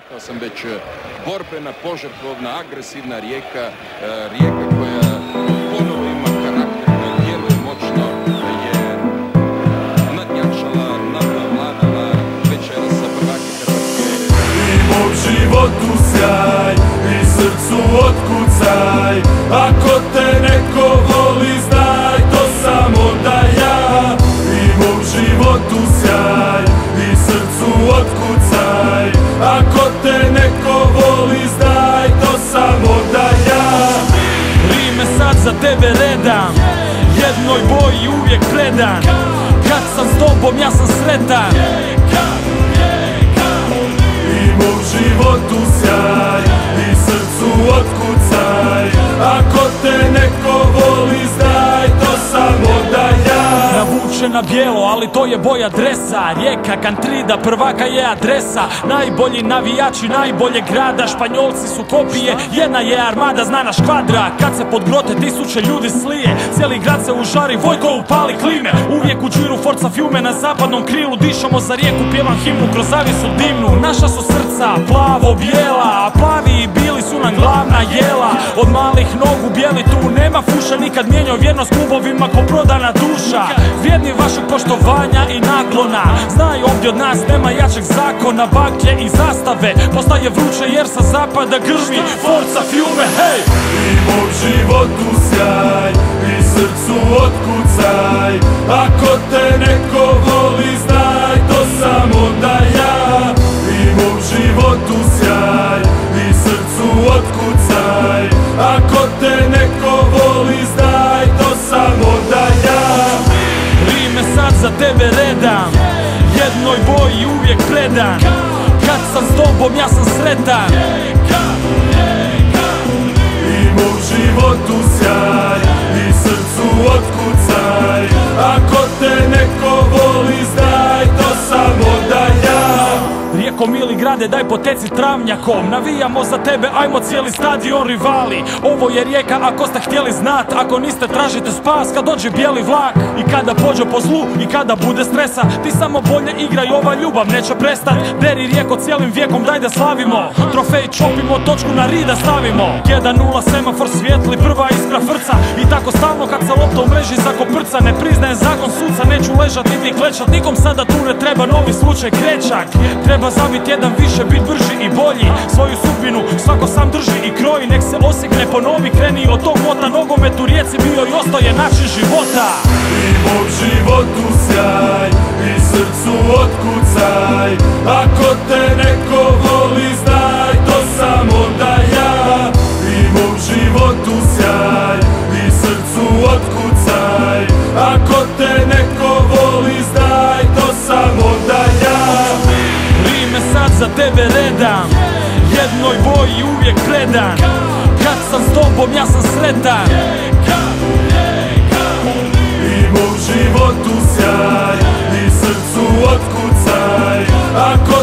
rekao sam već, borbena, požrtvovna, agresivna rijeka, rijeka koja ponovo ima karakter, koja djeluje moćno, je nadjačala, nadvladala večeras sa prvaki Hrvatske. I mom životu sjaj, i srcu otkucaj, ako te neko voli znaj, to sam onda ja. I mom životu sjaj, i srcu otkucaj, ako te neko voli znaj, to sam onda ja. Rime sad za tebe redam, jednoj boji uvijek predan. Kad sam s tobom ja sam sretan. I mom životu sjaj, i srcu otkucaj, ako te neko voli znaj, to sam onda ja. Navučena bijelo, ali to je boja dresa. Rijeka Kantrida, prvaka je adresa. Najbolji navijači najboljeg grada. Španjolci su kopije, jedna je armada, znana škvadra. Kad se pod grote tisuće ljudi slije, cijeli grad se užari, Vojko upali klime. Uvijek u džiru Forza Fiume na zapadnom krilu. Dišemo za rijeku, pjevam himnu kroz zavjesu dimnu. Naša su srca plavo-bijela, a plavi i bili su nam glavna jela. Od malih nogu bijeli tu nema fuša. Nikad mijenjao vjernost klubovima ko prodana duša. Vrijedni vašeg poštovanja i naklona. Znaju ovdje od nas nema jačeg zakona. Baklje i zastave postaje vruće jer sa zapada grmi Forza Fiume, hej! I mom životu sjaj, i srcu otkucaj, ako te neko voli znaj, to sam onda ja. I mom životu sjaj, i srcu otkucaj, ako te neko voli znaj, to sam onda ja. Rime sad za tebe redam, jednoj boji uvijek predan. Kad sam s tobom ja sam sretan. I mom životu sjaj, i srcu otkucaj, ako te neko voli znaj, to sam onda ja. Rijeko mili grade, daj poteci travnjakom. Navijamo za tebe, ajmo cijeli stadion rivali. Ovo je Rijeka ako ste htjeli znat. Ako niste tražite spas kad dođe bijeli vlak. I kada pođe po zlu i kada bude stresa, ti samo bolje igraj, ova ljubav neće prestat. Deri Rijeko cijelim vijekom, daj da slavimo. Trofej čopimo, točku na rida stavimo. 1-0 semafor svijetli, prva iskra frca. I tako stalno kad se lopta u mreži zakoprca. Ne priznajem zakon suca, neću ležat niti klečat. Nikom sada tu ne treba novi slučaj krećak. Treba zabit jedan više, bit brži i bolji. Svoju sudbinu svako sam drži i kroji. Nek se Osijek ne ponovi, kreni od tog mota. Nogomet u Rijeci bio i ostaje način života. I mom životu sjaj, i srcu otkucaj, ako te neko voli znaj, to sam onda ja. I mom životu sjaj, i srcu otkucaj, ako te neko voli znaj, to sam onda ja. Rime sad za tebe redam, jednoj boji uvijek predan. Kad sam s tobom ja sam sretan. I mom životu sjaj, i srcu otkucaj, ako